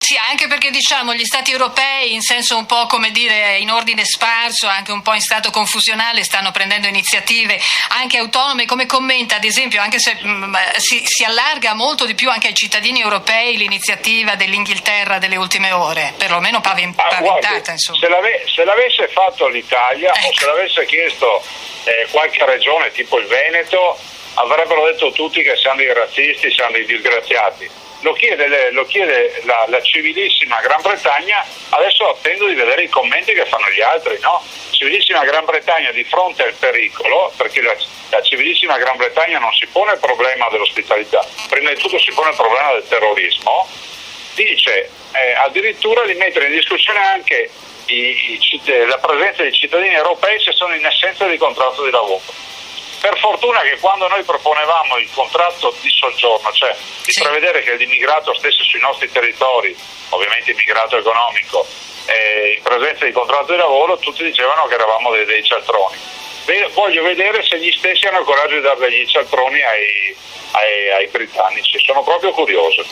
Sì, anche perché diciamo gli stati europei in senso un po' come dire in ordine sparso, anche un po' in stato confusionale, stanno prendendo iniziative anche autonome, come commenta ad esempio, anche se si allarga molto di più anche ai cittadini europei l'iniziativa dell'Inghilterra delle ultime ore, perlomeno paventata, guardi, insomma. se l'avesse fatto l'Italia, ecco, o se l'avesse chiesto qualche regione tipo il Veneto, avrebbero detto tutti che siamo dei razzisti, siamo dei disgraziati. Lo chiede la civilissima Gran Bretagna, adesso attendo di vedere i commenti che fanno gli altri, no? Civilissima Gran Bretagna di fronte al pericolo, perché la civilissima Gran Bretagna non si pone il problema dell'ospitalità, prima di tutto si pone il problema del terrorismo, dice addirittura di mettere in discussione anche la presenza dei cittadini europei se sono in assenza di contratto di lavoro. Per fortuna che quando noi proponevamo il contratto di soggiorno, cioè di prevedere che l'immigrato stesse sui nostri territori, ovviamente immigrato economico, in presenza di contratto di lavoro, tutti dicevano che eravamo dei cialtroni. Voglio vedere se gli stessi hanno il coraggio di dare degli cialtroni ai britannici, sono proprio curioso.